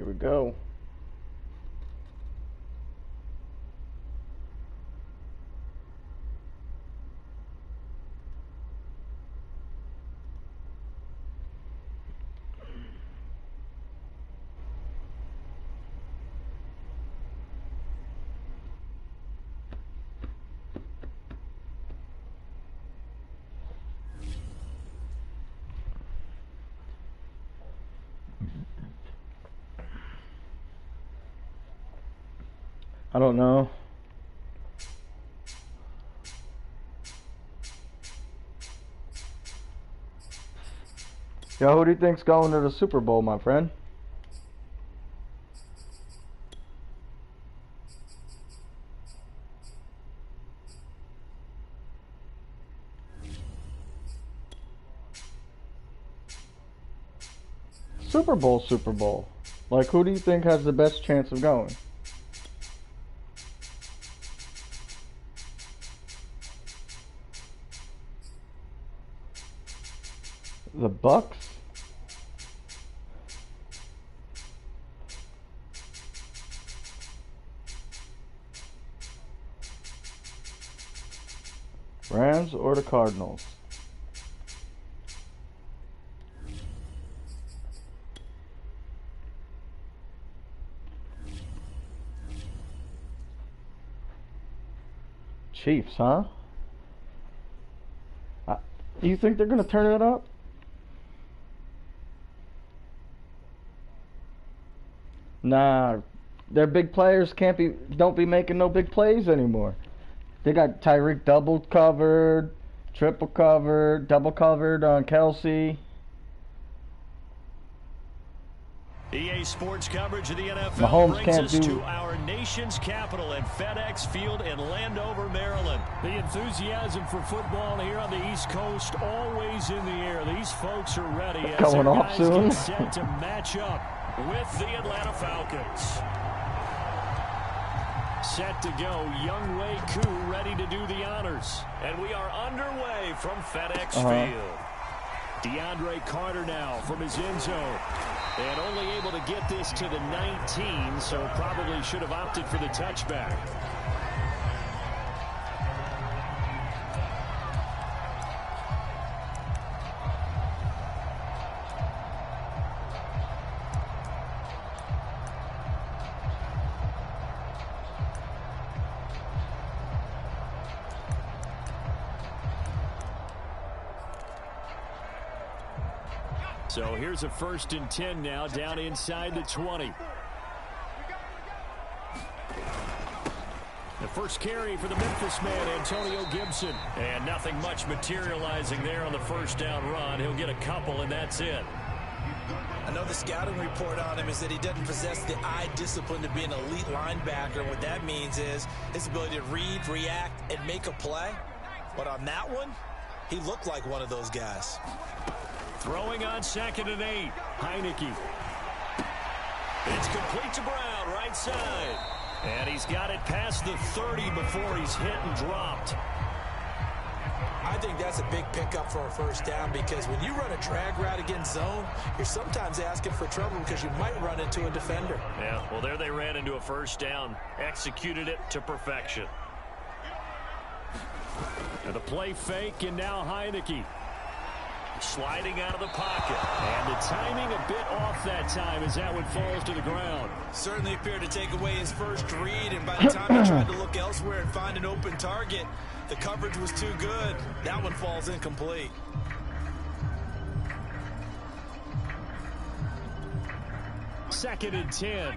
Here we go. I don't know. Yo, who do you think's going to the Super Bowl, my friend? Super Bowl, Super Bowl. Like, who do you think has the best chance of going? The Bucks? Rams or the Cardinals? Chiefs, huh? You think they're gonna turn it up? Nah, their big players don't be making no big plays anymore. They got Tyreek double covered, triple covered, double covered on Kelsey. EA Sports coverage of the NFL Mahomes brings us to our nation's capital at FedEx Field in Landover, Maryland. The enthusiasm for football here on the East Coast always in the air. These folks are ready as their guys get set to match up with the Atlanta Falcons. Set to go, Younghoe Koo ready to do the honors. And we are underway from FedEx Field. DeAndre Carter now from his end zone. And only able to get this to the 19, so probably should have opted for the touchback. So here's a 1st and 10 now, down inside the 20. The first carry for the Memphis man, Antonio Gibson. And nothing much materializing there on the first down run. He'll get a couple, and that's it. I know the scouting report on him is that he doesn't possess the eye discipline to be an elite linebacker. What that means is his ability to read, react, and make a play. But on that one, he looked like one of those guys. Throwing on 2nd and 8. Heineke. It's complete to Brown, right side. And he's got it past the 30 before he's hit and dropped. I think that's a big pickup for a first down because when you run a drag route against zone, you're sometimes asking for trouble because you might run into a defender. Yeah, well, there they ran into a first down. Executed it to perfection. And the play fake, and now Heineke. Sliding out of the pocket. And the timing a bit off that time as that one falls to the ground. Certainly appeared to take away his first read, and by the time he tried to look elsewhere and find an open target, the coverage was too good. That one falls incomplete. Second and 10.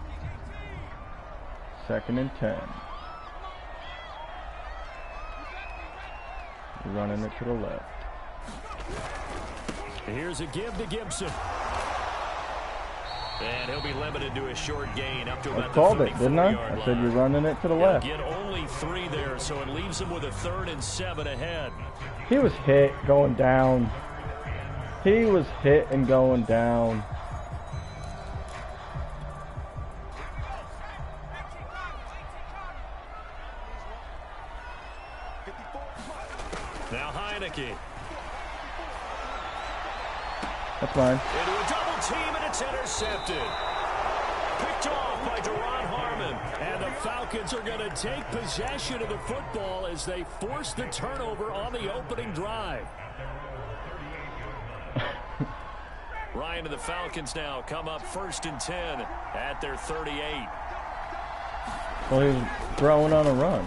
2nd and 10. Running it to the left. Here's a give to Gibson. And he'll be limited to a short gain up to about the 34-yard line. I called it, didn't I? I said you're running it to the left. Get only 3 there, so it leaves him with a 3rd and 7 ahead. He was hit going down. He was hit and going down. Now Heineke. That's fine. Into a double team, and it's intercepted. Picked off by Duron Harmon. And the Falcons are going to take possession of the football as they force the turnover on the opening drive. Ryan and the Falcons now come up 1st and 10 at their 38. Well, he was throwing on a run.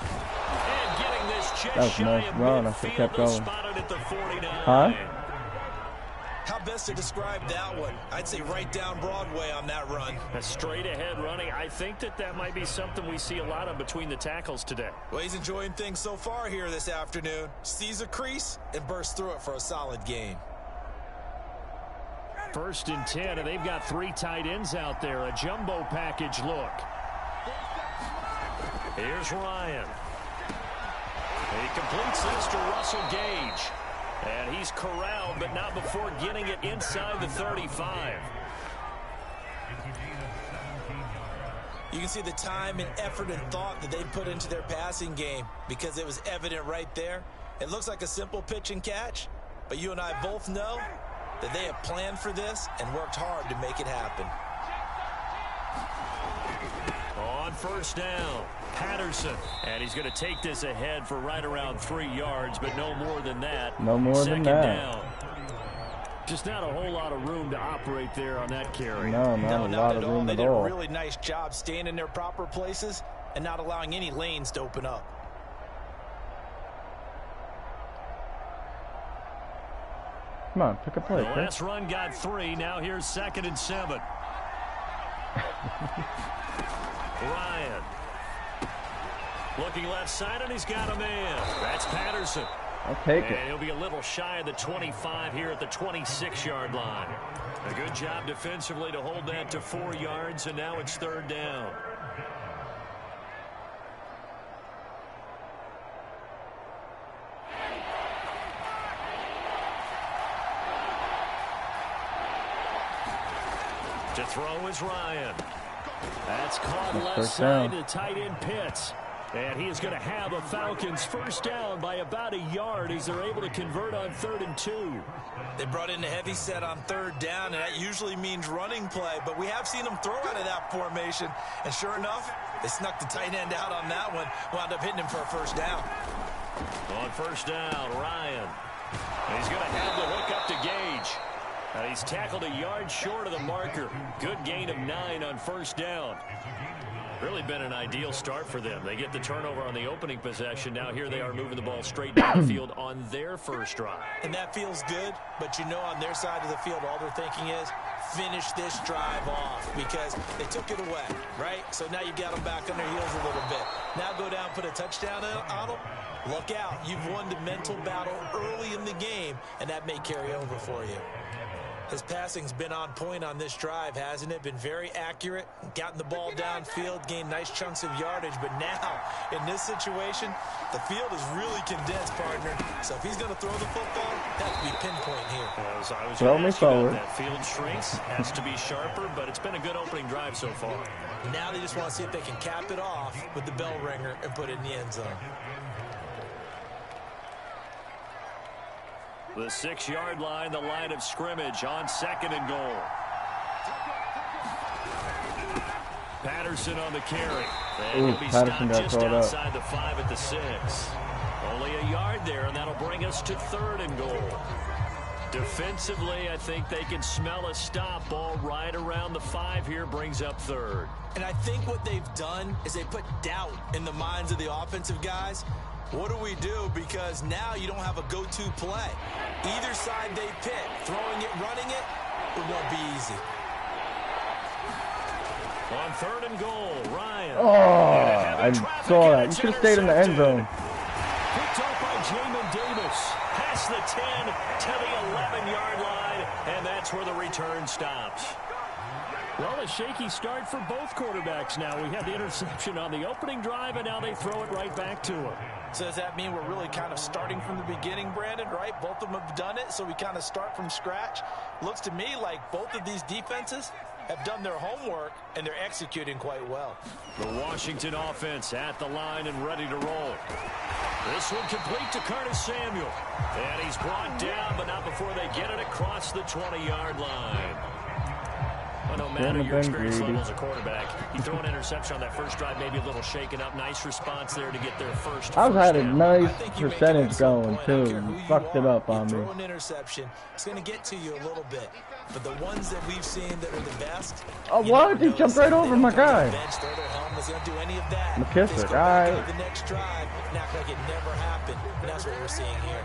And getting this just That was a shy nice of run. I should have kept going. spotted at the 49. Huh? How best to describe that one? I'd say right down Broadway on that run. A straight ahead running. I think that might be something we see a lot of between the tackles today. Well, he's enjoying things so far here this afternoon. Sees a crease and bursts through it for a solid gain. 1st and 10, and they've got 3 tight ends out there. A jumbo package look. Here's Ryan. He completes this to Russell Gage. And he's corralled, but not before getting it inside the 35. You can see the time and effort and thought that they put into their passing game because it was evident right there. It looks like a simple pitch and catch, but you and I both know that they have planned for this and worked hard to make it happen. On 1st down, Patterson. And he's going to take this ahead for right around 3 yards, but no more than that. No more than that. 2nd down. Just not a whole lot of room to operate there on that carry. No, not a lot of room They at did all. a really nice job staying in their proper places and not allowing any lanes to open up. Come on, pick a play, The Chris. last run got 3. Now here's 2nd and 7. Ryan. Looking left side, and he's got a man. That's Patterson. I'll take it. And he'll be a little shy of the 25 here at the 26-yard line. A good job defensively to hold that to 4 yards, and now it's 3rd down. To throw is Ryan. That's caught left side to tight end Pitts. And he is going to have a Falcons 1st down by about a yard as they're able to convert on 3rd and 2. They brought in a heavy set on 3rd down, and that usually means running play, but we have seen them throw out of that formation. And sure enough, they snuck the tight end out on that one, wound up hitting him for a 1st down. On 1st down, Ryan. And he's going to have the hook up to Gage. He's tackled a yard short of the marker. Good gain of 9 on 1st down. Really been an ideal start for them. They get the turnover on the opening possession. Now here they are moving the ball straight down the field on their 1st drive. And that feels good, but you know on their side of the field all they're thinking is finish this drive off because they took it away, right? So now you got them back on their heels a little bit. Now go down, put a touchdown on them. Look out. You've won the mental battle early in the game, and that may carry over for you. His passing's been on point on this drive, hasn't it? Been very accurate, gotten the ball downfield, gained nice chunks of yardage. But now, in this situation, the field is really condensed, partner. So if he's going to throw the football, that would be pinpoint here. As I was Throw gonna me ask you about forward. that field strength has to be sharper, but it's been a good opening drive so far. Now they just want to see if they can cap it off with the bell ringer and put it in the end zone. The 6-yard line, the line of scrimmage on 2nd and goal. Patterson on the carry. And he'll be Patterson stopped got just caught up. outside the 5 at the 6. Only a yard there, and that'll bring us to 3rd and goal. Defensively, I think they can smell a stop ball right around the 5 here, brings up 3rd. And I think what they've done is they put doubt in the minds of the offensive guys. What do we do? Because now you don't have a go-to play. Either side they pick, throwing it, running it, it won't be easy. On 3rd and goal, Ryan. Oh, I saw that. You should have stayed in the end zone. Picked up by Jamin Davis. Past the 10 to the 11-yard line, and that's where the return stops. Well, a shaky start for both quarterbacks now. We had the interception on the opening drive, and now they throw it right back to him. So does that mean we're really kind of starting from the beginning, Brandon, right? Both of them have done it, so we kind of start from scratch. Looks to me like both of these defenses have done their homework, and they're executing quite well. The Washington offense at the line and ready to roll. This one complete to Curtis Samuel. And he's brought down, but not before they get it across the 20-yard line. no matter your experience level as a quarterback, you throw an interception on that first drive, maybe a little shaken up. Nice response there to get their first. I had a down. nice percentage going too. You fucked it up on me. Throw an interception, it's going to get to you a little bit. But the ones that we've seen that are the best. Oh, what? He jumped right over my guy. McKissick, all right. The next drive and act like it never happened. And that's what we're seeing here.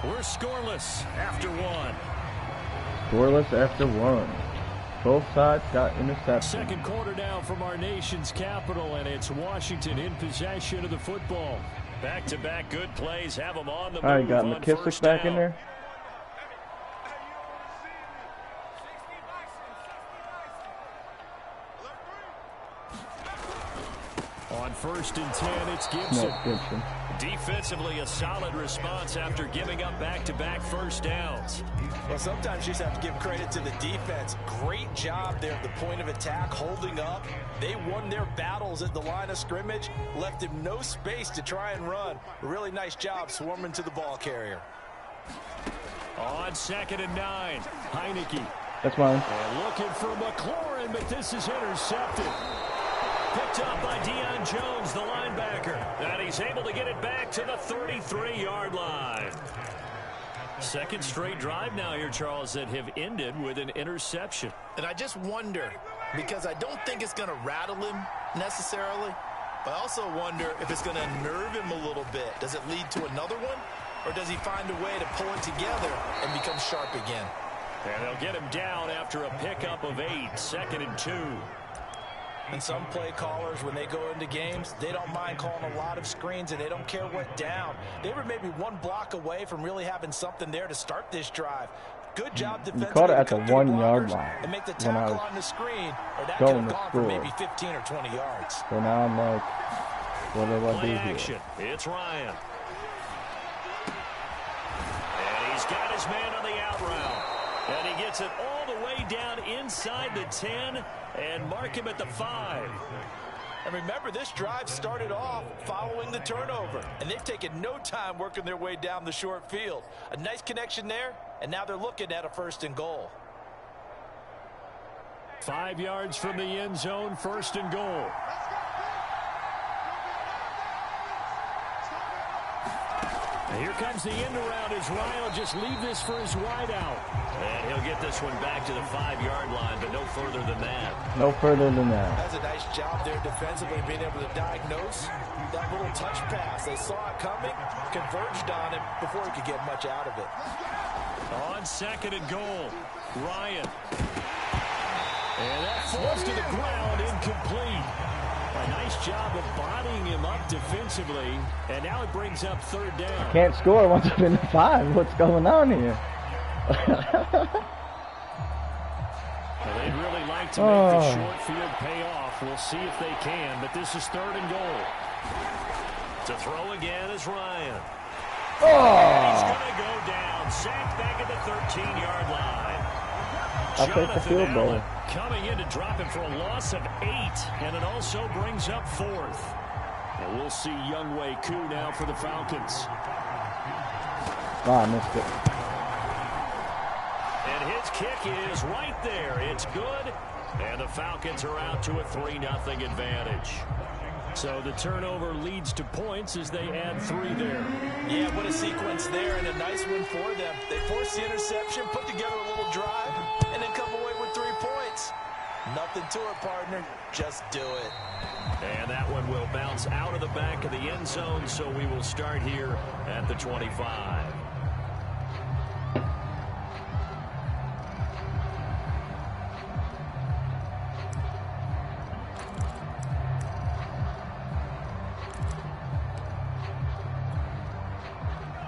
We're scoreless after one. Scoreless after one. Both sides got interceptions. Second quarter now from our nation's capital, and it's Washington in possession of the football. Back-to-back good plays have them on the move. All right, got McKissick back in there. On 1st and 10, it's Gibson. No, Gibson. Defensively, a solid response after giving up back-to-back first downs. Well, sometimes you just have to give credit to the defense. Great job there at the point of attack, holding up. They won their battles at the line of scrimmage, left him no space to try and run. A really nice job swarming to the ball carrier. On 2nd and 9, Heineke. That's mine. And looking for McLaurin, but this is intercepted. Picked up by Deion Jones, the linebacker. And he's able to get it back to the 33-yard line. Second straight drive now here, Charles, that have ended with an interception. And I just wonder, because I don't think it's going to rattle him necessarily, but I also wonder if it's going to unnerve him a little bit. Does it lead to another one? Or does he find a way to pull it together and become sharp again? And they'll get him down after a pickup of 8, 2nd and 2. And some play callers, when they go into games, they don't mind calling a lot of screens, and they don't care what down. They were maybe one block away from really having something there to start this drive. Good job defensively. You caught it at the 1 yard line. And make the tackle on the screen, or that could going have to gone score. for maybe 15 or 20 yards. So now I'm like, what do I do Play here? action. It's Ryan. And he's got his man on the out route. And he gets it all the way down inside the 10 and mark him at the 5. And remember, this drive started off following the turnover, and they've taken no time working their way down the short field. A nice connection there, and now they're looking at a 1st and goal. 5 yards from the end zone, 1st and goal. And here comes the end around as Ryan will just leave this for his wideout. And he'll get this one back to the 5-yard line, but no further than that. No further than that. That's a nice job there defensively, being able to diagnose that little touch pass. They saw it coming, converged on him before he could get much out of it. On 2nd and goal, Ryan. And that falls to the ground, incomplete. A nice job of bodying him up defensively, and now it brings up 3rd down. Can't score once I'm in the 5. What's going on here? Well, they'd really like to make the short field pay off. We'll see if they can, but this is 3rd and goal. To throw again is Ryan. He's going to go down, sacked back at the 13-yard line. I'll take the field goal. Coming in to drop him for a loss of 8, and it also brings up 4th. And we'll see Younghoe Koo now for the Falcons. I missed it. And his kick is right there. It's good, and the Falcons are out to a 3-0 advantage. So the turnover leads to points as they add 3 there. Yeah, what a sequence there, and a nice one for them. They force the interception, put together a little drive, and then come away with 3 points. Nothing to it, partner. Just do it. And that one will bounce out of the back of the end zone, so we will start here at the 25.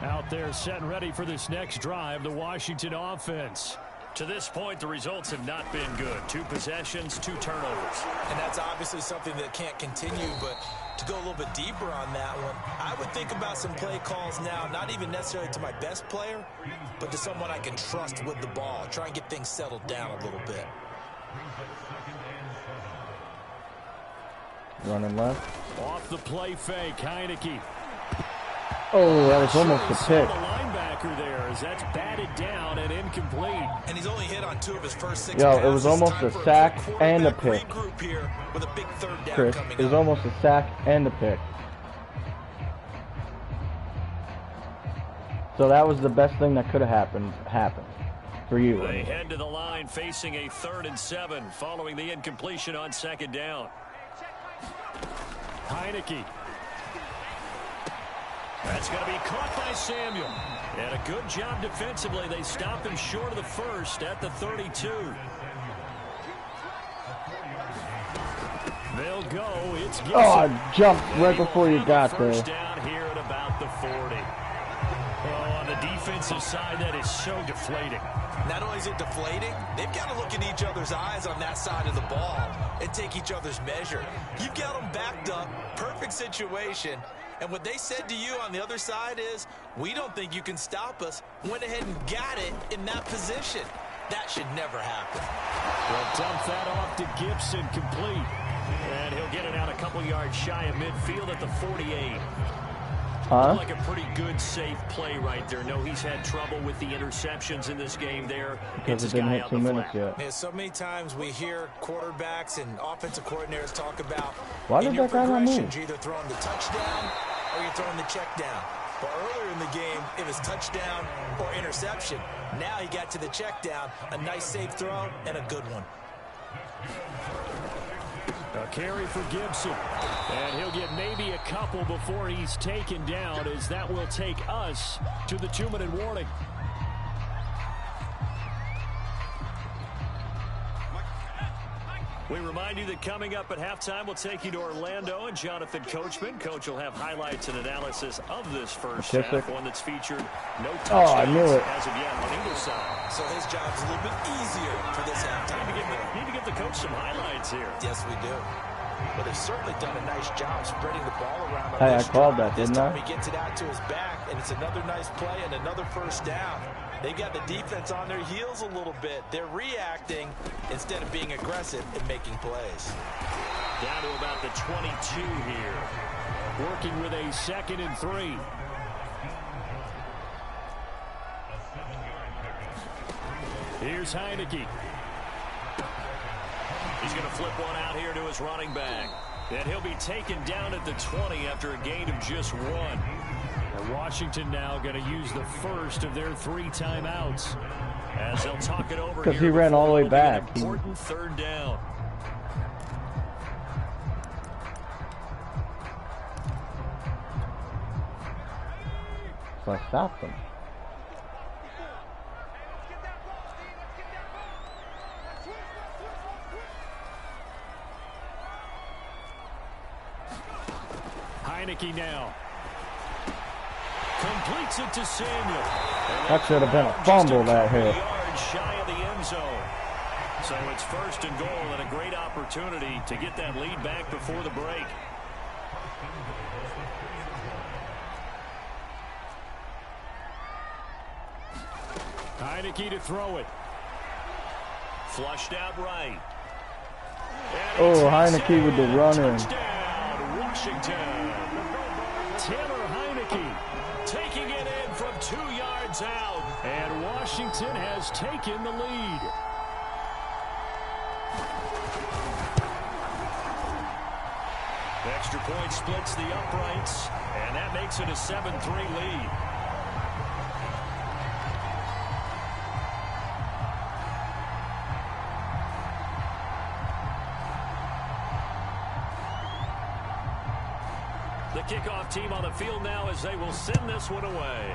Out there set and ready for this next drive, the Washington offense. To this point, the results have not been good. 2 possessions, 2 turnovers. And that's obviously something that can't continue, but to go a little bit deeper on that one, I would think about some play calls now, not even necessarily to my best player, but to someone I can trust with the ball. Try and get things settled down a little bit. Running left. Off the play fake, Heineke. Oh, that was almost a pick. The linebacker blocker there as that's batted down and incomplete. And he's only hit on 2 of his first 6 Yo, passes. it was almost a sack and a pick. Here with a big third down Chris, coming it was up. almost a sack and a pick. So that was the best thing that could have happened for you. They head to the line facing a 3rd and 7 following the incompletion on 2nd down. Heineke. That's going to be caught by Samuel. And a good job defensively. They stopped him short of the first at the 32. They'll go. It's Gibson. Oh, I jumped right before you got there. First down here at about the 40. Oh, on the defensive side, that is so deflating. Not only is it deflating, they've got to look in each other's eyes on that side of the ball and take each other's measure. You've got them backed up, perfect situation, and what they said to you on the other side is, we don't think you can stop us. Went ahead and got it in that position. That should never happen. They'll dump that off to Gibson, complete. And he'll get it out a couple yards shy of midfield at the 48. Like a pretty good, safe play right there. No, he's had trouble with the interceptions in this game there. Because it didn't hit 2 minutes yet. Yeah, so many times we hear quarterbacks and offensive coordinators talk about why did that guy not move? you're either throwing the touchdown or you're throwing the check down. But earlier in the game, it was touchdown or interception. Now he got to the check down, a nice safe throw, and a good one. A carry for Gibson. And he'll get maybe a couple before he's taken down, as that will take us to the 2-minute warning. We remind you that coming up at halftime, we'll take you to Orlando and Jonathan Coachman. Coach will have highlights and analysis of this first half, one that's featured no touchdowns as of yet on either side. So his job's a little bit easier for this halftime. Need to give the coach some highlights here. Yes, we do. But they've certainly done a nice job spreading the ball around. Hey, I called that, didn't I? This time he gets it out to his back, and it's another nice play and another first down. They've got the defense on their heels a little bit. They're reacting instead of being aggressive and making plays. Down to about the 22 here. Working with a 2nd and 3. Here's Heineke. He's going to flip one out here to his running back. And he'll be taken down at the 20 after a gain of just 1. And Washington now going to use the first of their 3 timeouts as they'll talk it over because he ran all the way back. Important 3rd down. So I stopped him. Heineke now. Completes it to Samuel. That should have been a fumble that hit. Yards shy of the end zone. So it's 1st and goal and a great opportunity to get that lead back before the break. Heineke to throw it. Flushed out right. Oh, Heineke with the running. Touchdown, Washington. Taylor Heineke taking it in from 2 yards out. And Washington has taken the lead. Extra point splits the uprights, and that makes it a 7-3 lead. The kickoff team on the field now as they will send this one away.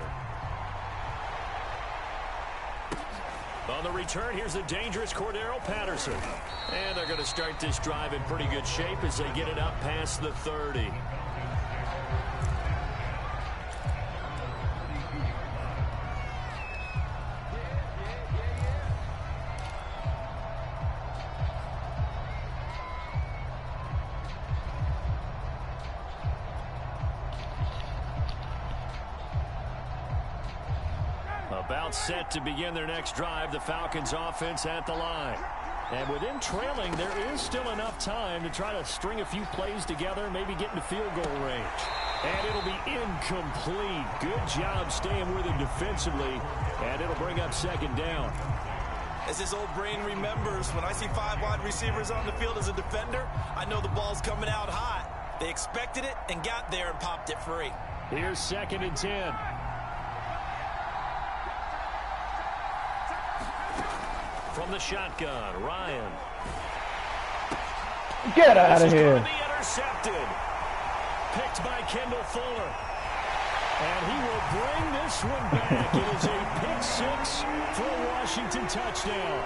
On the return, here's the dangerous Cordero Patterson. And they're going to start this drive in pretty good shape as they get it up past the 30. About set to begin their next drive. The Falcons offense at the line. And with him trailing, there is still enough time to try to string a few plays together, maybe get into field goal range. And it'll be incomplete. Good job staying with him defensively, and it'll bring up second down. As his old brain remembers, when I see 5 wide receivers on the field as a defender, I know the ball's coming out hot. They expected it and got there and popped it free. Here's 2nd and 10. From the shotgun, Ryan. Get out of here. Intercepted. Picked by Kendall Fuller. And he will bring this one back. It is a pick 6 for a Washington touchdown.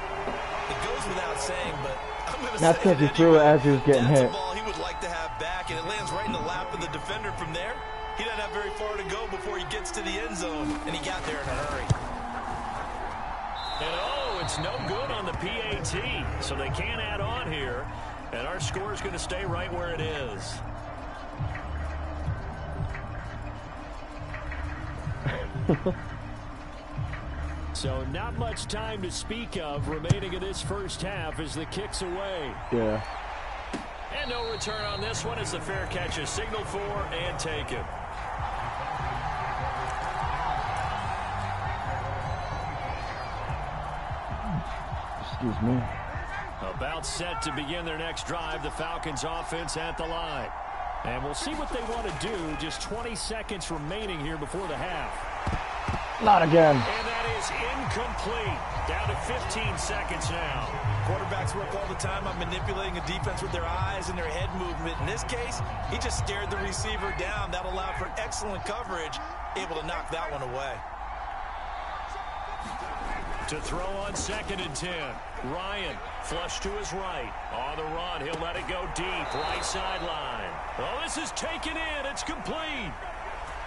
It goes without saying, but I'm going to say that's because he threw it as he was getting hit. That's a ball he would like to have back, and it lands right in the lap of the defender from there. He doesn't have very far to go before he gets to the end zone, and he got there in a hurry. And oh, it's no good on the PAT, so they can't add on here, and our score is going to stay right where it is. So not much time to speak of remaining in this first half as the kick's away. Yeah. And no return on this one as the fair catch is signaled for and taken. Excuse me. About set to begin their next drive, the Falcons offense at the line. And we'll see what they want to do. Just 20 seconds remaining here before the half. Not again. And that is incomplete. Down to 15 seconds now. Quarterbacks work all the time on manipulating a defense with their eyes and their head movement. In this case, he just stared the receiver down. That allowed for excellent coverage, able to knock that one away. To throw on 2nd and 10. Ryan, flush to his right. On the run, he'll let it go deep. Right sideline. Oh, this is taken in. It's complete.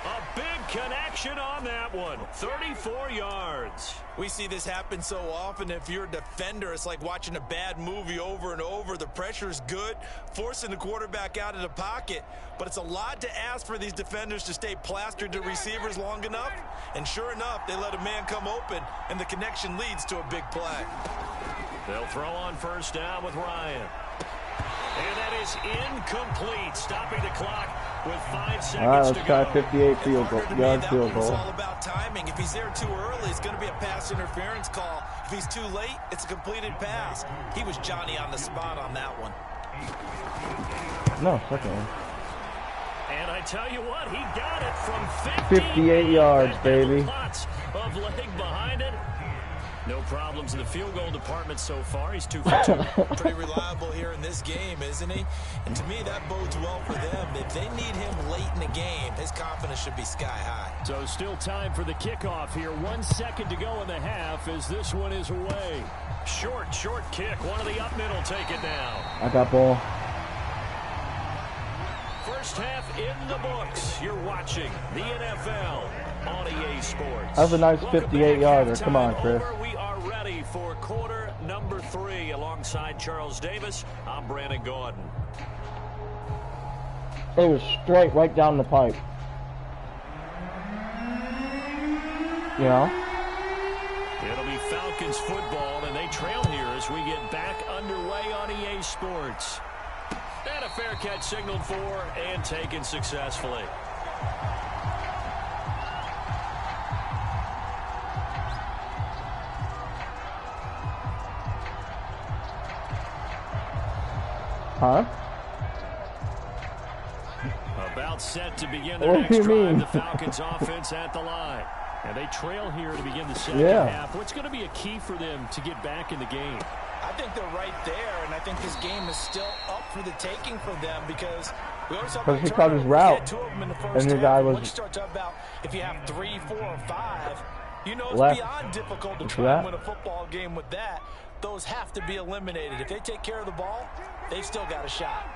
A big connection on that one. 34 yards. We see this happen so often. If you're a defender, it's like watching a bad movie over and over. The pressure is good, forcing the quarterback out of the pocket. But it's a lot to ask for these defenders to stay plastered to receivers long enough. And sure enough, they let a man come open, and the connection leads to a big play. They'll throw on 1st down with Ryan. And that is incomplete, stopping the clock with 5 seconds to go. All right, let's try 58 yard field goal. It's all about timing. If he's there too early, it's going to be a pass interference call. If he's too late, it's a completed pass. He was Johnny on the spot on that one. No, second one. And I tell you what, he got it from 58 yards, baby. Lots of leg behind it. No problems in the field goal department so far. He's 2 for 2. Pretty reliable here in this game, isn't he? And to me, that bodes well for them. If they need him late in the game, his confidence should be sky high. So still time for the kickoff here. 1 second to go in the half as this one is away. Short kick. One of the up middle take it down. I got ball. First half in the books. You're watching the NFL on EA Sports. That was a nice 58-yarder. Come on, Chris. We are ready for quarter number 3. Alongside Charles Davis, I'm Brandon Gordon. It was straight right down the pipe. You know? It'll be Falcons football, and they trail here as we get back underway on EA Sports. And a fair catch signaled for and taken successfully. Huh? About set to begin their next drive. The Falcons offense at the line. And they trail here to begin the second half. What's going to be a key for them to get back in the game? I think they're right there, and I think this game is still up for the taking for them because we always talk about he caught his route, and the guy was. When you start talking about if you have 3, 4, or 5, you know it's beyond difficult to try and win a football game with that. Those have to be eliminated. If they take care of the ball, they've still got a shot.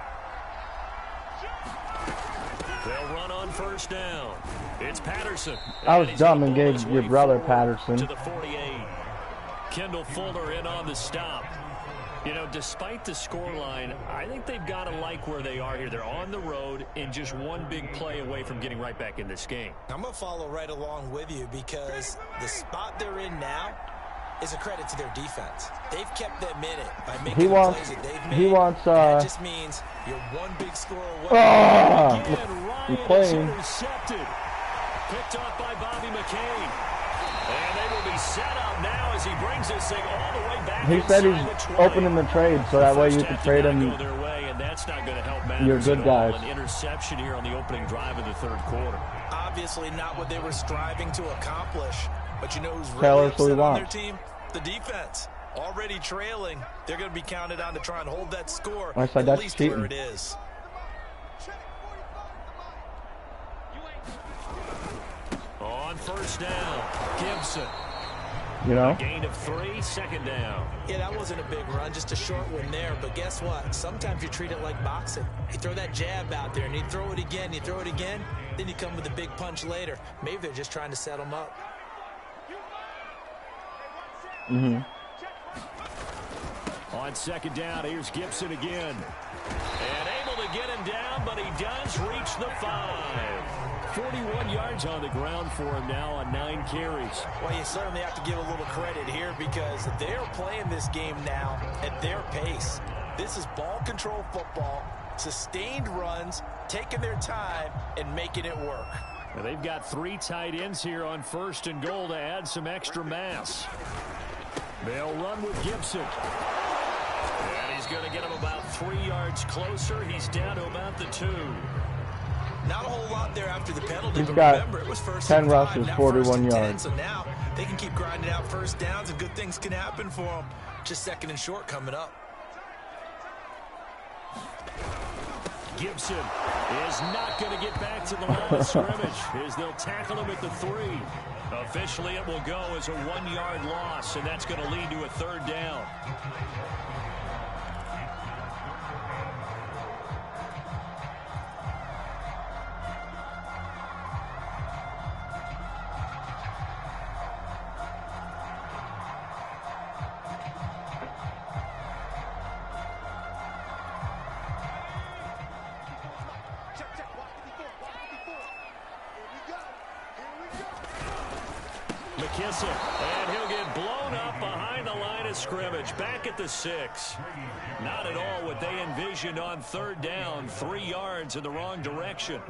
They'll run on first down. It's Patterson. I was dumb and gave your brother Patterson. To the 48. Kendall Fuller in on the stop. You know, despite the scoreline, I think they've got to like where they are here. They're on the road and just one big play away from getting right back in this game. I'm going to follow right along with you because the spot they're in now, is a credit to their defense. They've kept them in it by making He the wants, plays that they've made. he wants, that just means you're one big score away. He's playing. Intercepted. Picked off by Bobby McCain. And they will be set up now as he brings this thing all the way back. He said he's opening the trade, so that way you can trade him. Their way, and that's not going to help matters. Your good guys. An interception here on the opening drive of the third quarter. Obviously not what they were striving to accomplish. But you know who's Tell really us who he upset on their wants. team? The defense. Already trailing. They're going to be counted on to try and hold that score I said at that's least cheating. where it is. On first down, Gibson. You know? Gain of 3, second down. Yeah, that wasn't a big run, just a short one there. But guess what? Sometimes you treat it like boxing. You throw that jab out there, and you throw it again, you throw it again, then you come with a big punch later. Maybe they're just trying to set them up. On second down, here's Gibson again. And able to get him down, but he does reach the 5. 41 yards on the ground for him now on 9 carries. Well, you certainly have to give a little credit here because they're playing this game now at their pace. This is ball control football, sustained runs, taking their time, and making it work. Now they've got 3 tight ends here on first and goal to add some extra mass. They'll run with Gibson. And he's going to get him about 3 yards closer. He's down to about the 2. Not a whole lot there after the penalty. He's but got remember, it was first 10 and 5, rushes, now 41 first and 10, yards. so now they can keep grinding out first downs, and good things can happen for them. Just second and short coming up. Gibson is not going to get back to the line of scrimmage as they'll tackle him at the 3. Officially, it will go as a 1-yard loss, and that's going to lead to a third down. McKissick, and he'll get blown up behind the line of scrimmage, back at the 6. Not at all what they envisioned on third down, 3 yards in the wrong direction.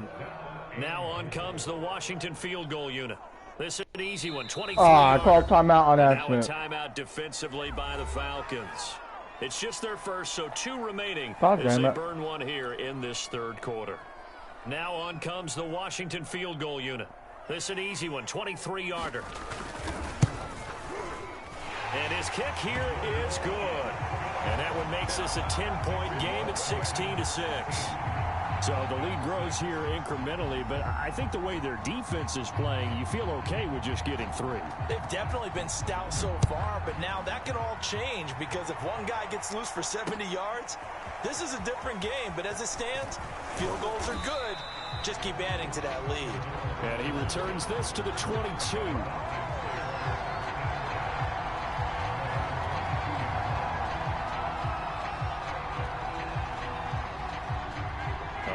Now on comes the Washington field goal unit. This is an easy one, 23 I called timeout on Now a accident. timeout defensively by the Falcons. It's just their first, so 2 remaining God as damn they it. burn one here in this third quarter. Now on comes the Washington field goal unit. This is an easy one, 23-yarder. And his kick here is good. And that one makes this a 10-point game at 16-6. So the lead grows here incrementally, but I think the way their defense is playing, you feel okay with just getting 3. They've definitely been stout so far, but now that can all change because if one guy gets loose for 70 yards, this is a different game. But as it stands, field goals are good. Just keep adding to that lead. And he returns this to the 22.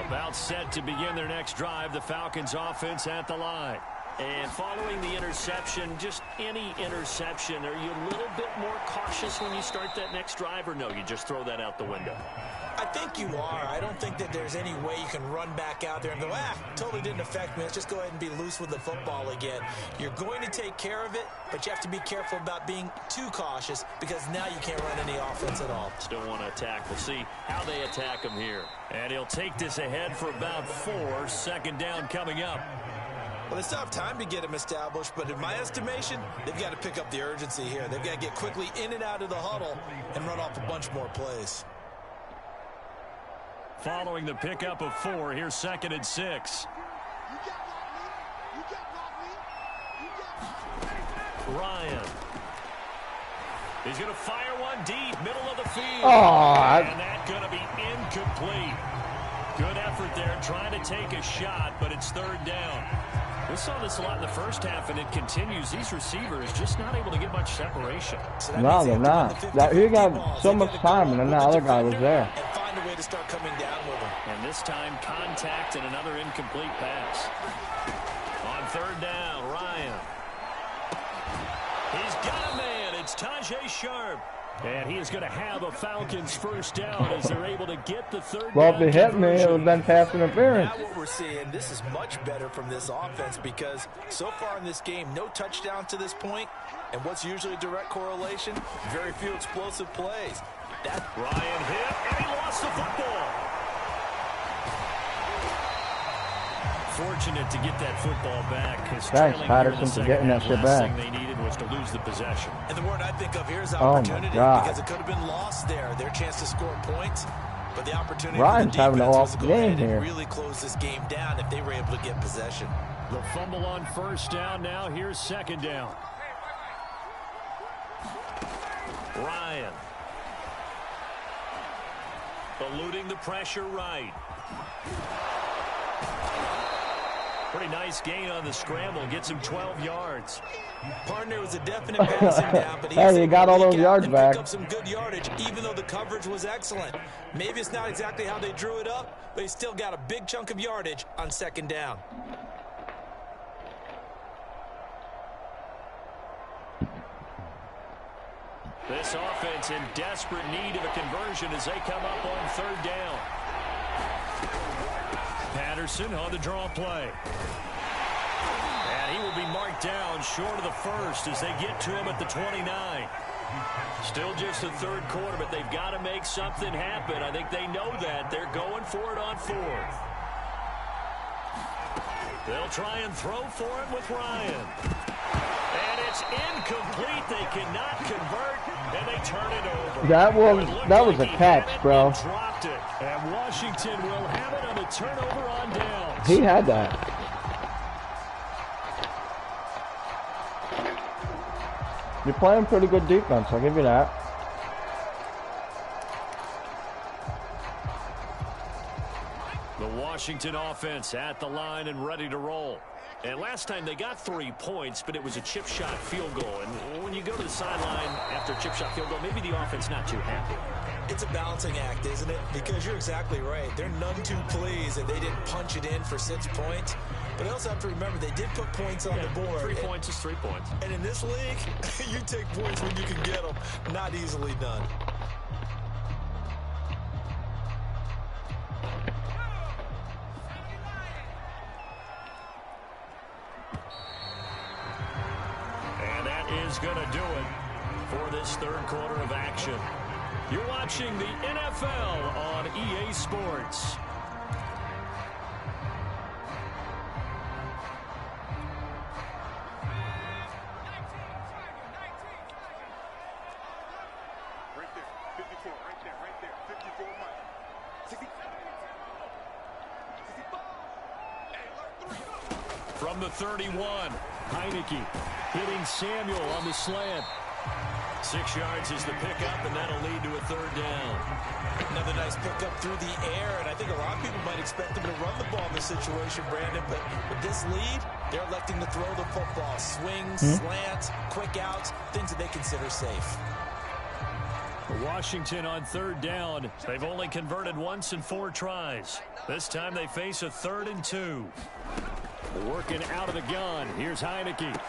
About set to begin their next drive, the Falcons offense at the line. And following the interception, just any interception, are you a little bit more cautious when you start that next drive, or no, you just throw that out the window? I think you are. I don't think that there's any way you can run back out there and go, totally didn't affect me. Let's just go ahead and be loose with the football again. You're going to take care of it, but you have to be careful about being too cautious because now you can't run any offense at all. Still want to attack. We'll see how they attack him here. And he'll take this ahead for about 4. Second down coming up. Well, they still have time to get him established, but in my estimation, they've got to pick up the urgency here. They've got to get quickly in and out of the huddle and run off a bunch more plays. Following the pickup of 4, here's 2nd and 6. Ryan. He's going to fire one deep, middle of the field. And that's going to be incomplete. Good effort there, trying to take a shot, but it's third down. We saw this a lot in the first half, and it continues. These receivers just not able to get much separation. So No, they're not. He got so much time, and then the other guy was there. And find a way to start coming down with him. And this time, contact and another incomplete pass. On third down, Ryan. He's got a man at It's Tajae Sharpe. And he is going to have a Falcons first down as they're able to get the third Well, down if it hit me, it would have been pass interference. Now what we're seeing, this is much better from this offense because so far in this game, no touchdowns to this point. And what's usually a direct correlation? Very few explosive plays. That Ryan hit, and he lost the football. Fortunate to get that football back. Thanks, Patterson, for getting that shit back. Last thing they needed was to lose the possession. And the word I think of here is opportunity because it could have been lost there. Their chance to score points. But the opportunity Ryan's for the having an defense was off to go game ahead here. and really close this game down if they were able to get possession. The fumble on first down now. Here's second down. Ryan. Eluding the pressure right. Pretty nice gain on the scramble. Gets him 12 yards. Partner was a definite passing down, but he hey, you got all those yards back. Pick up some good yardage, even though the coverage was excellent. Maybe it's not exactly how they drew it up, but he still got a big chunk of yardage on second down. This offense in desperate need of a conversion as they come up on third down. Patterson on the draw play. And he will be marked down short of the first as they get to him at the 29. Still just the third quarter, but they've got to make something happen. I think they know that. They're going for it on fourth. They'll try and throw for it with Ryan. And it's incomplete. They cannot convert, and they turn it over. That was a catch, bro. Dropped it, and Washington will have it on a turnover on downs. He had that. You're playing pretty good defense, I'll give you that. The Washington offense at the line and ready to roll. And last time they got 3 points, but it was a chip shot field goal. And when you go to the sideline after a chip shot field goal, maybe the offense not too happy. It's a balancing act, isn't it? Because you're exactly right. They're none too pleased that they didn't punch it in for 6 points. But you also have to remember they did put points on the board. 3 points is 3 points. And in this league, you take points when you can get them. Not easily done. Is going to do it for this third quarter of action. You're watching the NFL on EA Sports. Right there, 54, right there, 54 From the 31, Heineke hitting Samuel on the slant. 6 yards is the pickup, and that'll lead to a third down. Another nice pickup through the air, and I think a lot of people might expect them to run the ball in this situation, Brandon, but with this lead, they're electing to throw the football. Swings, slants, quick outs, things that they consider safe. Washington on third down. They've only converted once in 4 tries. This time they face a 3rd and 2. Working out of the gun. Here's Heineke.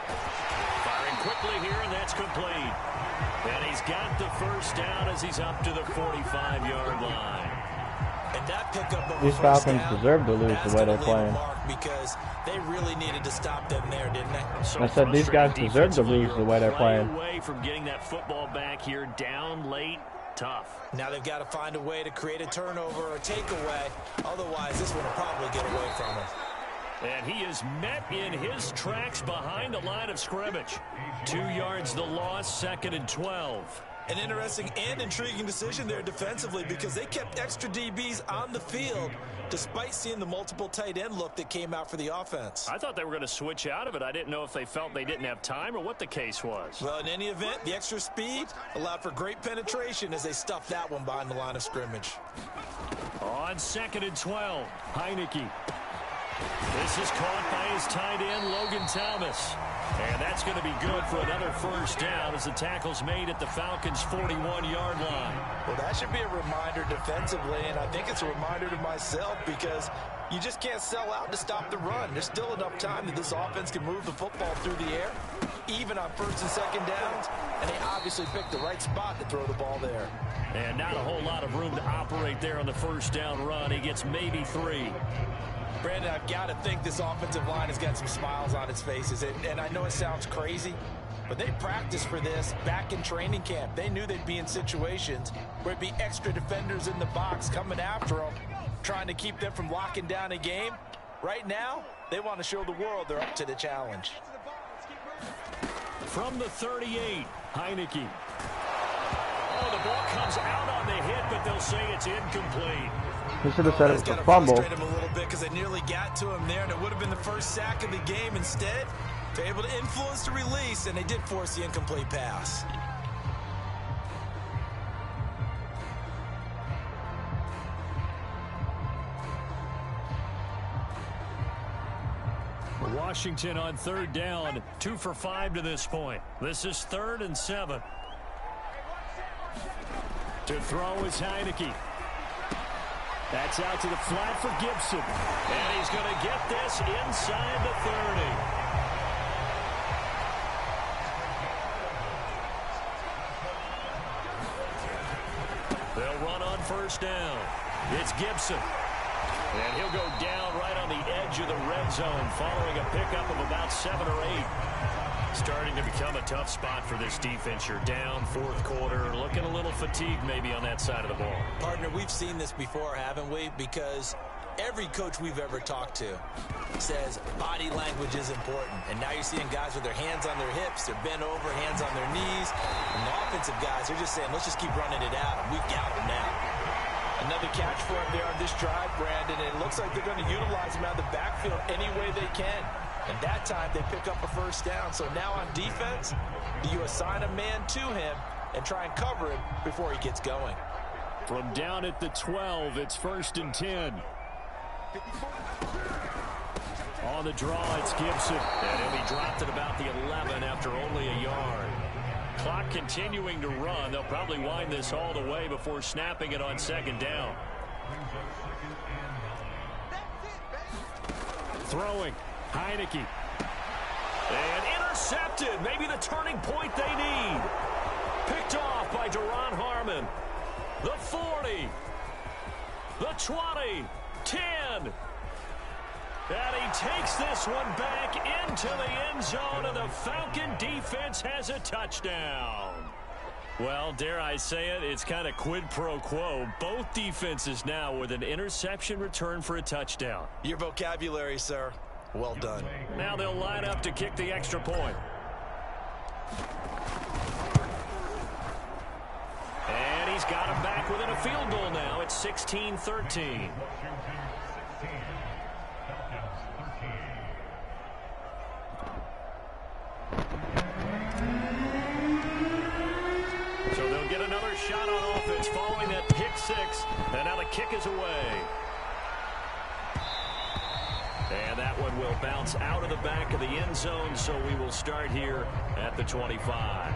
Firing quickly here, and that's complete. And he's got the first down as he's up to the 45-yard line. And that pickup of These Falcons deserve to lose the way they're playing. Because they really needed to stop them there, didn't they? So I said these guys deserve to lose the way they're playing. Away from getting that football back here, down late, tough. Now they've got to find a way to create a turnover or a takeaway. Otherwise, this one will probably get away from them. And he is met in his tracks behind the line of scrimmage. 2 yards the loss, 2nd and 12. An interesting and intriguing decision there defensively because they kept extra DBs on the field despite seeing the multiple tight end look that came out for the offense. I thought they were going to switch out of it. I didn't know if they felt they didn't have time or what the case was. Well, in any event, the extra speed allowed for great penetration as they stuffed that one behind the line of scrimmage. On 2nd and 12, Heineke. This is caught by his tight end, Logan Thomas. And that's going to be good for another first down as the tackle's made at the Falcons' 41-yard line. Well, that should be a reminder defensively, and I think it's a reminder to myself because you just can't sell out to stop the run. There's still enough time that this offense can move the football through the air. even on first and second downs, and they obviously picked the right spot to throw the ball there. And not a whole lot of room to operate there on the first down run. He gets maybe 3. Brandon, I've got to think this offensive line has got some smiles on its faces. And I know it sounds crazy, but they practiced for this back in training camp. They knew they'd be in situations where it'd be extra defenders in the box coming after them, trying to keep them from locking down a game. Right now, they want to show the world they're up to the challenge. From the 38, Heineke. Oh, the ball comes out on the hit, but they'll say it's incomplete. He should have said it was a fumble. Frustrate him a little bit because they nearly got to him there, and it would have been the first sack of the game. Instead, they're able to influence the release, and they did force the incomplete pass. Washington on third down, 2 for 5 to this point. This is 3rd and 7. To throw is Heineke. That's out to the flat for Gibson. And he's going to get this inside the 30. They'll run on first down. It's Gibson. And he'll go down right on the edge of the red zone following a pickup of about 7 or 8. Starting to become a tough spot for this defense. You're down 4th quarter, looking a little fatigued maybe on that side of the ball. Partner, we've seen this before, haven't we? Because every coach we've ever talked to says body language is important. And now you're seeing guys with their hands on their hips, they're bent over, hands on their knees. And the offensive guys, they're just saying, let's just keep running it out. And we've got them now. Another catch for him there on this drive, Brandon. And it looks like they're going to utilize him out of the backfield any way they can. And that time they pick up a first down. So now on defense, do you assign a man to him and try and cover him before he gets going? From down at the 12, it's 1st and 10. On the draw, it's Gibson. And he'll be dropped at about the 11 after only a yard. Clock continuing to run. They'll probably wind this all the way before snapping it on 2nd down. Throwing. Heineke. And intercepted. Maybe the turning point they need. Picked off by Duron Harmon. The 40. The 20. 10. And he takes this one back into the end zone, and the Falcon defense has a touchdown. Well, dare I say it, it's kind of quid pro quo. Both defenses now with an interception return for a touchdown. Your vocabulary, sir. Well done. Now they'll line up to kick the extra point. And he's got him back within a field goal now. It's 16-13. So they'll get another shot on offense following that pick 6. And now the kick is away. And that one will bounce out of the back of the end zone, so we will start here at the 25.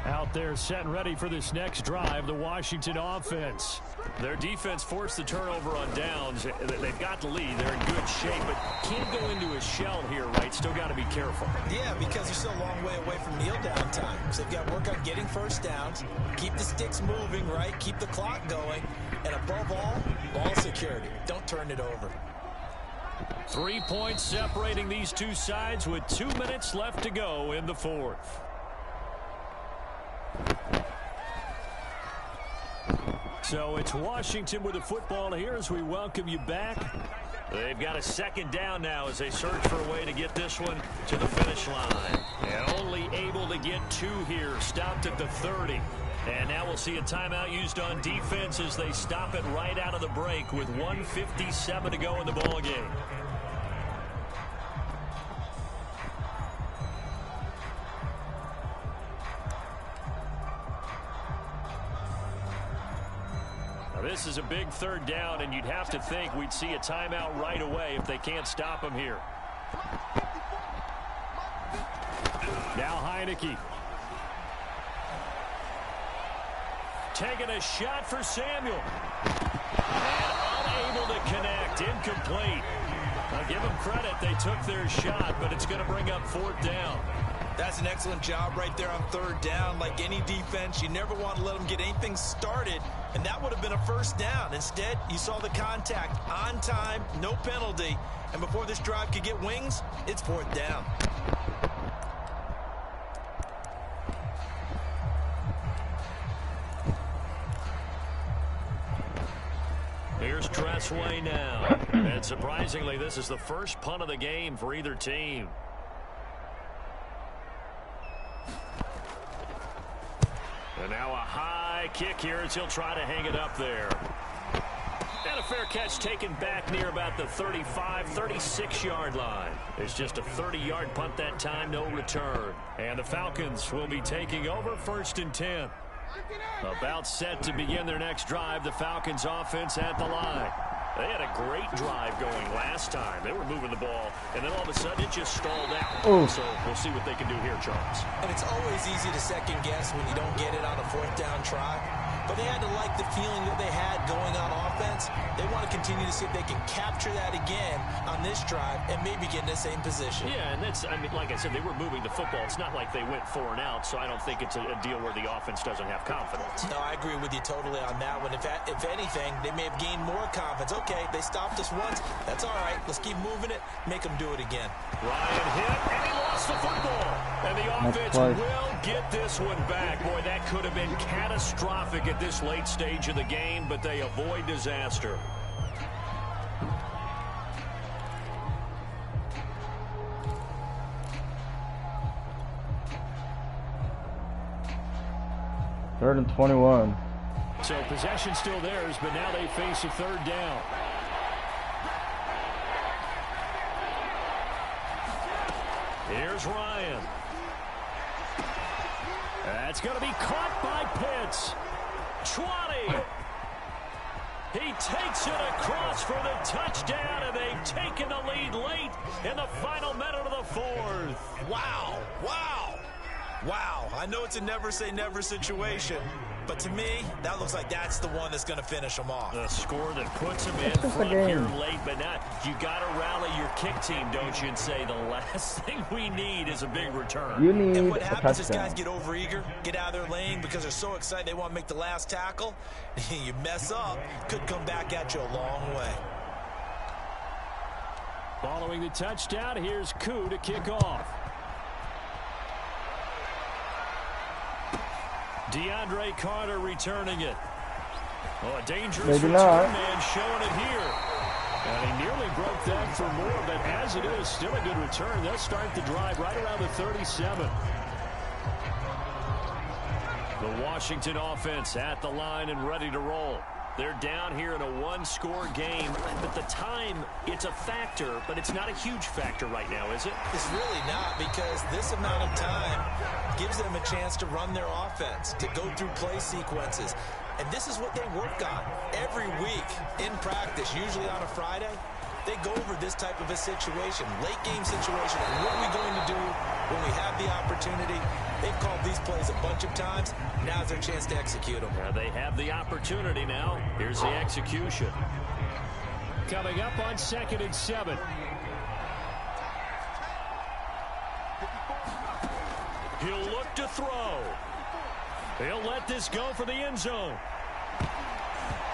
Out there set and ready for this next drive, the Washington offense. Their defense forced the turnover on downs. They've got the lead. They're in good shape, but can't go into a shell here, right? Still got to be careful. Yeah, because they're still a long way away from kneel down time. So they've got to work on getting first downs, keep the sticks moving, right? Keep the clock going. And above all, ball security. Don't turn it over. 3 points separating these two sides with 2 minutes left to go in the 4th. So it's Washington with the football here as we welcome you back. They've got a 2nd down now as they search for a way to get this one to the finish line. And only able to get 2 here, stopped at the 30. And now we'll see a timeout used on defense as they stop it right out of the break with 1:57 to go in the ballgame. This is a big 3rd down, and you'd have to think we'd see a timeout right away if they can't stop him here. Now Heineke. Taking a shot for Samuel. And unable to connect. Incomplete. I'll give them credit. They took their shot, but it's going to bring up 4th down. That's an excellent job right there on 3rd down. Like any defense, you never want to let them get anything started, and that would have been a 1st down. Instead, you saw the contact on time, no penalty, and before this drive could get wings, it's 4th down. Here's Tressway now. And surprisingly, this is the first punt of the game for either team. And now a high kick here as he'll try to hang it up there. And a fair catch taken back near about the 35, 36-yard line. It's just a 30-yard punt that time, no return. And the Falcons will be taking over 1st and 10. About set to begin their next drive, the Falcons offense at the line. They had a great drive going last time. They were moving the ball, and then all of a sudden it just stalled out. Ooh. So we'll see what they can do here, Charles. And it's always easy to second guess when you don't get it on a 4th down try. But they had to like the feeling that they had going on offense. They want to continue to see if they can capture that again on this drive and maybe get in the same position. Yeah, and that's, I mean, like I said, they were moving the football. It's not like they went 4 and out, so I don't think it's a deal where the offense doesn't have confidence. No, I agree with you totally on that one. If anything, they may have gained more confidence. Okay, they stopped us once. That's all right. Let's keep moving it. Make them do it again. Ryan hit, and he lost the football. And the offense will get this one back. Boy, that could have been catastrophic at this late stage of the game, but they avoid disaster. Third and 21. So possession still theirs, but now they face a 3rd down. Here's Ryan. That's going to be caught by Pitts. 20. He takes it across for the touchdown, and they've taken the lead late in the final minute of the 4th. Wow. Wow. Wow. I know it's a never-say-never situation, but to me, that looks like that's the one that's going to finish them off. The score that puts them in front here late, but not. You got to rally your kick team, don't you, and say the last thing we need is a big return. You need and what a happens is touchdown. guys get overeager, get out of their lane because they're so excited they want to make the last tackle. You mess up, could come back at you a long way. Following the touchdown, here's Koo to kick off. DeAndre Carter returning it. Oh, a dangerous return, man, showing it here. And he nearly broke that for more, but as it is, still a good return. They'll start the drive right around the 37. The Washington offense at the line and ready to roll. They're down here in a 1-score game, but the time, it's a factor, but it's not a huge factor right now, is it? It's really not, because this amount of time gives them a chance to run their offense, to go through play sequences. And this is what they work on every week in practice, usually on a Friday. They go over this type of a situation, late game situation. What are we going to do when we have the opportunity? They've called these plays a bunch of times. Now's their chance to execute them. They have the opportunity now. Here's the execution. Coming up on 2nd and 7. He'll look to throw. He'll let this go for the end zone.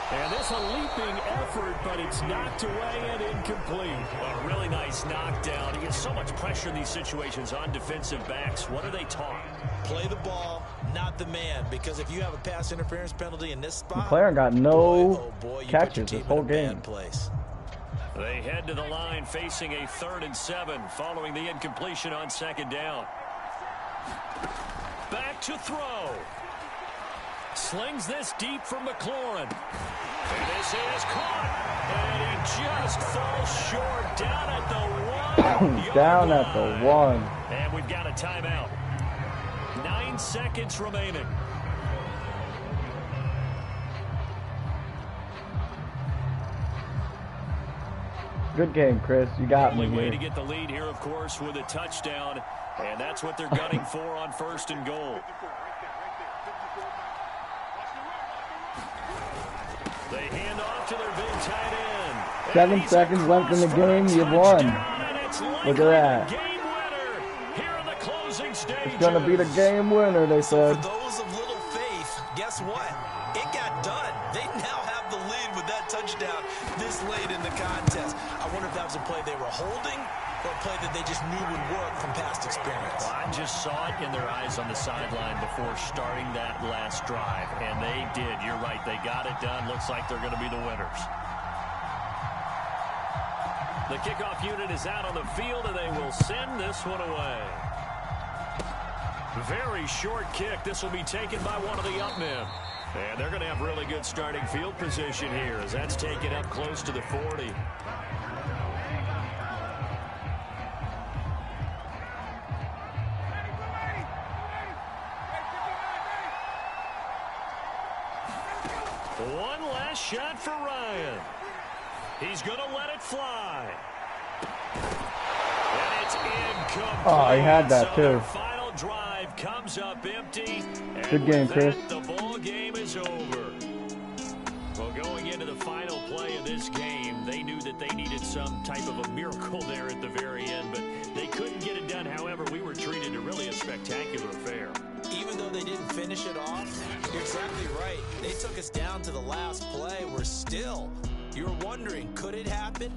And this a leaping effort, but it's knocked away and incomplete. A really nice knockdown. He gets so much pressure in these situations on defensive backs. What are they taught? Play the ball, not the man, because if you have a pass interference penalty in this spot, McLaren got no you catches this whole game. Place. They head to the line facing a 3rd and 7 following the incompletion on 2nd down. Back to throw. Slings this deep for McLaurin. And this is caught. And he just falls short down at the 1. Down at the 1. And we've got a timeout. 9 seconds remaining. Good game, Chris. You got me Only way here. to get the lead here, of course, with a touchdown, and that's what they're gunning for on 1st and goal. They hand off to their big tight end. 7 seconds left in the game. You won. Look at that. Game winner here in the closing stages. It's gonna be the game winner, they So said. for those of little faith, guess what? It got done. They now have the lead with that touchdown this late in the contest. I wonder if that was a play they were holding or a play that they just knew would work from past experience. Well, I just saw it in their eyes on the sideline before starting that last drive, and they did. You're right. They got it done. Looks like they're going to be the winners. The kickoff unit is out on the field, and they will send this one away. Very short kick. This will be taken by one of the up men. And they're going to have really good starting field position here as that's taken up close to the 40. One last shot for Ryan. He's going to let it fly. And it's incomplete. Oh, he had that So too. their final drive comes up empty. And Good game, with Chris. that, the ball game is over. Well, going into the final play of this game, they knew that they needed some type of a miracle there at the very end, but they couldn't get it done. However, we were treated to really a spectacular affair. Even though they didn't finish it off, you're exactly right. They took us down to the last play. We're still, you're wondering, could it happen?